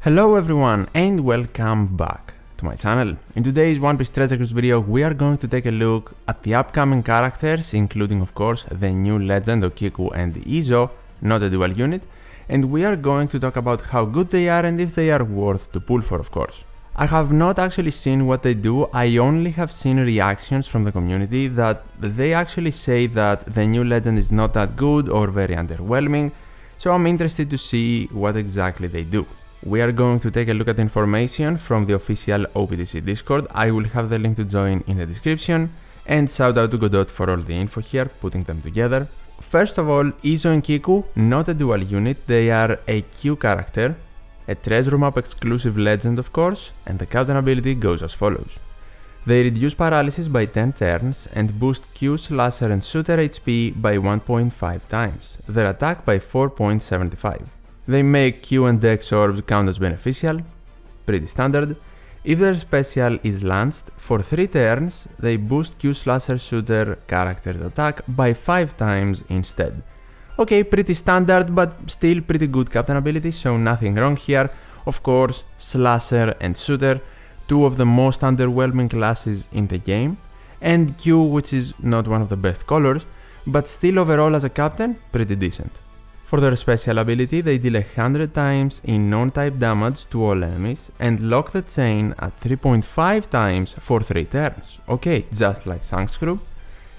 Hello everyone and welcome back to my channel. In today's One Piece Treasure Cruise video, we are going to take a look at the upcoming characters, including of course the new legend Okiku and Izo, not a dual unit, and we are going to talk about how good they are and if they are worth to pull for, of course. I have not actually seen what they do, I only have seen reactions from the community that they actually say that the new legend is not that good or very underwhelming, so I'm interested to see what exactly they do. We are going to take a look at information from the official OPTC Discord. I will have the link to join in the description, and shout out to Godot for all the info here, putting them together. First of all, Izo and Kiku, not a dual unit, they are a Q character, a treasure map exclusive legend of course, and the captain ability goes as follows. They reduce paralysis by 10 turns and boost Q slasher and shooter HP by 1.5 times, their attack by 4.75. They make Q and Dex orbs count as beneficial, pretty standard. If their special is launched for 3 turns, they boost Q slasher shooter character's attack by 5 times instead. Okay, pretty standard but still pretty good captain ability, so nothing wrong here. Of course, slasher and shooter, two of the most underwhelming classes in the game, and Q, which is not one of the best colors, but still overall as a captain, pretty decent. For their special ability, they deal 100 times in non-type damage to all enemies and lock the chain at 3.5 times for 3 turns. Okay, just like Shanks Crew.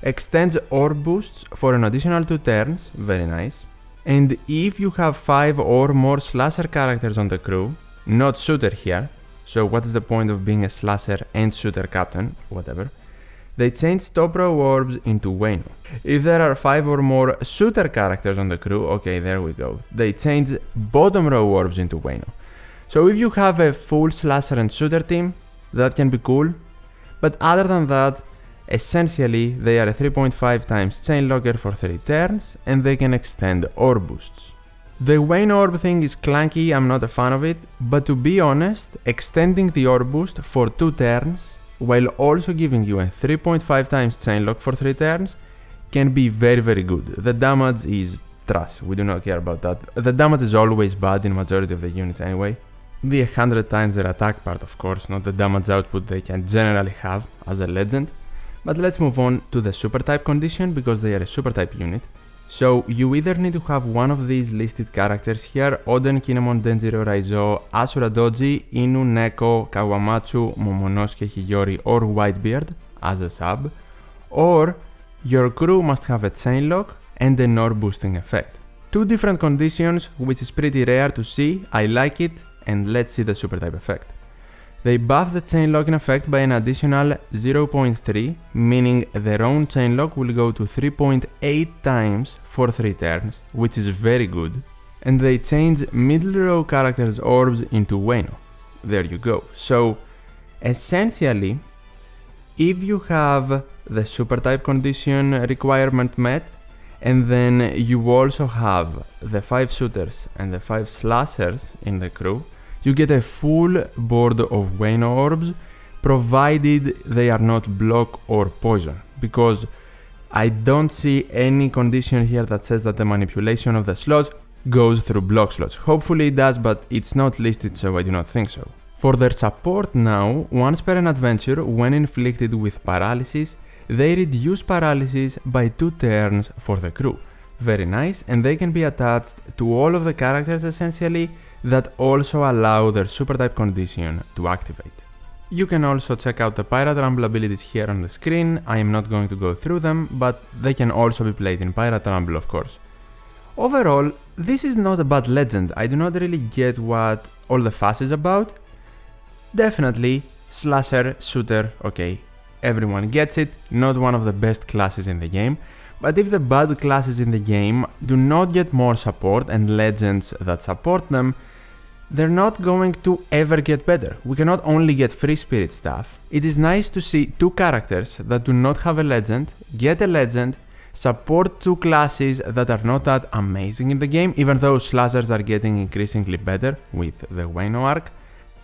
Extends orb boosts for an additional 2 turns, very nice. And if you have 5 or more slasher characters on the crew, not shooter here, so what is the point of being a slasher and shooter captain, whatever. They change top row orbs into Wayno. If there are 5 or more shooter characters on the crew, okay, there we go. They change bottom row orbs into Wayno. So if you have a full slasher and shooter team, that can be cool. But other than that, essentially they are a 3.5 times chain locker for 3 turns and they can extend orb boosts. The Wayno orb thing is clunky, I'm not a fan of it, but to be honest, extending the orb boost for 2 turns while also giving you a 3.5 times chain lock for 3 turns can be very good. The damage is trash, we do not care about that. The damage is always bad in majority of the units anyway. The 100 times their attack part of course, not the damage output they can generally have as a legend. But let's move on to the super type condition because they are a super type unit. So you either need to have one of these listed characters here: Oden, Kinemon, Denjiro, Raizo, Asura Doji, Inu, Neko, Kawamatsu, Momonosuke, Hiyori or Whitebeard as a sub, or your crew must have a chain lock and an orb boosting effect. Two different conditions, which is pretty rare to see, I like it, and let's see the super type effect. They buff the chain locking effect by an additional 0.3, meaning their own chain lock will go to 3.8 times for 3 turns, which is very good. And they change middle row characters' orbs into Wayno. There you go. So, essentially, if you have the super type condition requirement met, and then you also have the 5 shooters and the 5 slashers in the crew, you get a full board of Wayno orbs, provided they are not block or poison, because I don't see any condition here that says that the manipulation of the slots goes through block slots. Hopefully it does, but it's not listed, so I do not think so. For their support now, once per an adventure, when inflicted with paralysis, they reduce paralysis by 2 turns for the crew. Very nice, and they can be attached to all of the characters essentially that also allow their super type condition to activate. You can also check out the Pirate Rumble abilities here on the screen. I am not going to go through them, but they can also be played in Pirate Rumble of course. Overall, this is not a bad legend. I do not really get what all the fuss is about. Definitely, slasher, shooter, okay, everyone gets it, not one of the best classes in the game. But if the bad classes in the game do not get more support and legends that support them, they're not going to ever get better. We cannot only get free spirit stuff. It is nice to see 2 characters that do not have a legend, get a legend, support 2 classes that are not that amazing in the game, even though slashers are getting increasingly better with the Wayno arc.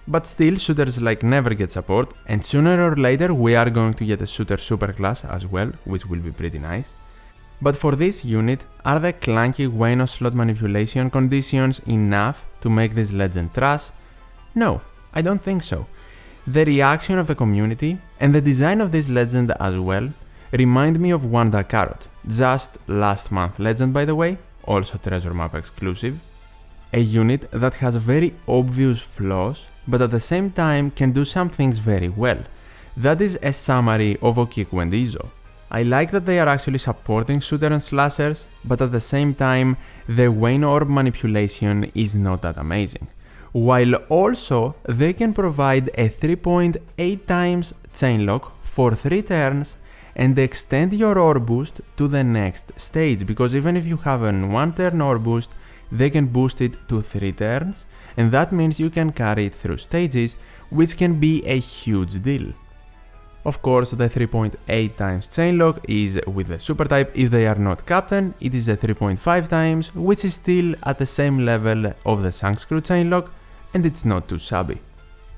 But still, shooters like never get support, and sooner or later we are going to get a shooter superclass as well, which will be pretty nice. But for this unit, are the clunky Wayno slot manipulation conditions enough to make this legend trash? No, I don't think so. The reaction of the community and the design of this legend as well remind me of Wanda Carrot, just last month legend by the way, also treasure map exclusive. A unit that has very obvious flaws, but at the same time can do some things very well. That is a summary of Okiku and Izo. I like that they are actually supporting shooter and slashers, but at the same time, the Wayne orb manipulation is not that amazing. While also, they can provide a 3.8 times chain lock for 3 turns and extend your orb boost to the next stage, because even if you have a 1 turn orb boost, they can boost it to 3 turns, and that means you can carry it through stages, which can be a huge deal. Of course, the 3.8 times chain lock is with the super type. If they are not captain, it is a 3.5 times, which is still at the same level of the Shank Screw chain lock, and it's not too shabby.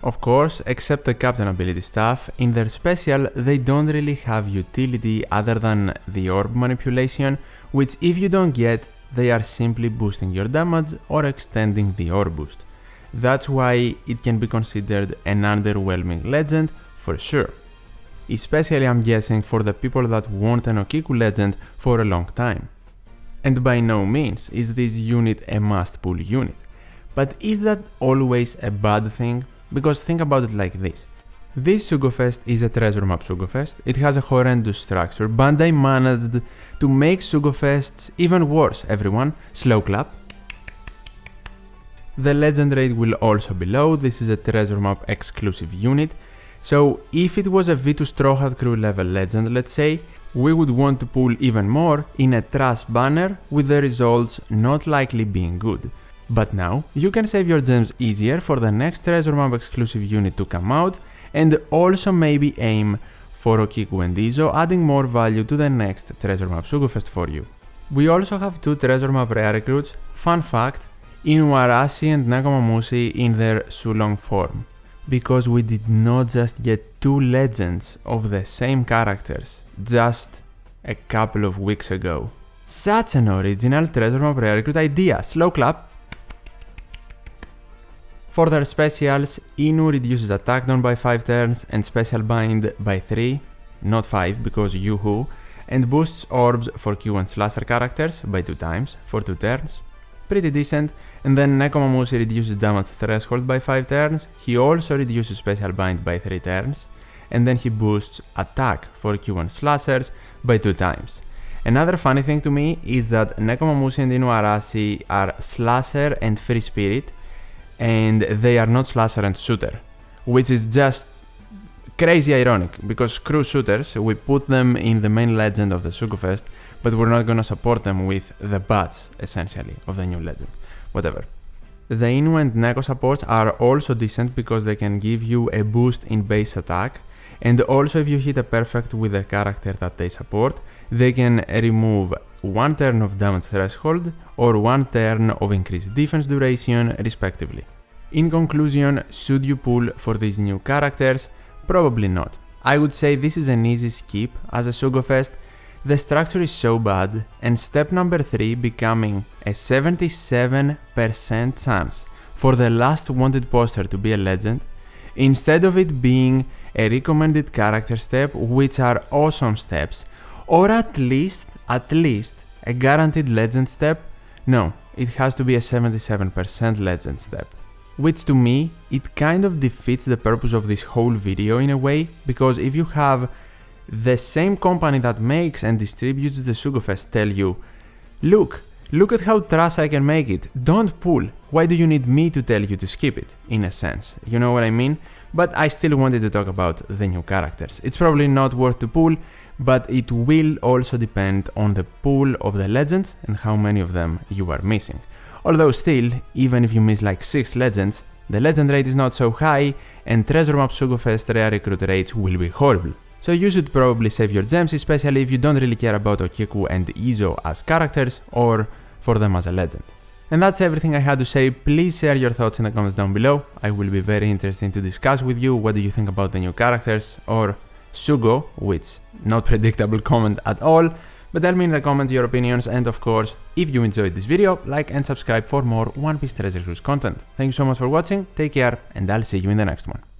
Of course, except the captain ability stuff, in their special they don't really have utility other than the orb manipulation, which if you don't get, they are simply boosting your damage or extending the orb boost. That's why it can be considered an underwhelming legend for sure. Especially I'm guessing for the people that want an Okiku legend for a long time. And by no means is this unit a must pull unit. But is that always a bad thing? Because think about it like this. This Sugofest is a treasure map Sugofest. It has a horrendous structure. Bandai managed to make Sugofests even worse, everyone. Slow clap. The legend rate will also be low. This is a treasure map exclusive unit. So if it was a V2 Straw Hat Crew level legend, let's say, we would want to pull even more in a trash banner with the results not likely being good. But now, you can save your gems easier for the next treasure map exclusive unit to come out, and also maybe aim for Okiku and Izo, adding more value to the next treasure map Sugofest for you. We also have 2 treasure map rare recruits. Fun fact, Inuarashi and Nekomamushi in their Sulong form. Because we did not just get 2 legends of the same characters just a couple of weeks ago. Such an original treasure map rare recruit idea. Slow clap. For their specials, Inu reduces attack down by 5 turns and special bind by 3, not 5 because yoo-hoo, and boosts orbs for Q and slasher characters by 2 times for 2 turns. Pretty decent. And then Nekomamushi reduces damage threshold by 5 turns, he also reduces special bind by 3 turns, and then he boosts attack for Q1 slashers by 2 times. Another funny thing to me is that Nekomamushi and Inuarashi are slasher and free spirit, and they are not slasher and shooter, which is just crazy ironic, because screw shooters, we put them in the main legend of the Sugofest, but we're not gonna support them with the buds, essentially, of the new legend. Whatever. The Inu and Neko supports are also decent because they can give you a boost in base attack, and also if you hit a perfect with the character that they support, they can remove 1 turn of damage threshold or 1 turn of increased defense duration respectively. In conclusion, should you pull for these new characters? Probably not. I would say this is an easy skip as a Sugofest. The structure is so bad, and step number 3 becoming a 77% chance for the last wanted poster to be a legend, instead of it being a recommended character step, which are awesome steps, or at least a guaranteed legend step. No, it has to be a 77% legend step. Which to me, it kind of defeats the purpose of this whole video in a way, because if you have the same company that makes and distributes the Sugofest tell you, look at how trash I can make it, don't pull, why do you need me to tell you to skip it, in a sense, you know what I mean? But I still wanted to talk about the new characters. It's probably not worth to pull, but it will also depend on the pool of the legends and how many of them you are missing. Although still, even if you miss like 6 legends, the legend rate is not so high, and treasure map Sugofest rare recruit rates will be horrible. So you should probably save your gems, especially if you don't really care about Okiku and Izo as characters or for them as a legend. And that's everything I had to say. Please share your thoughts in the comments down below. I will be very interested to discuss with you what do you think about the new characters or Sugo, which not predictable comment at all, But tell me in the comments your opinions, and of course, if you enjoyed this video, like and subscribe for more One Piece Treasure Cruise content. Thank you so much for watching, take care, and I'll see you in the next one.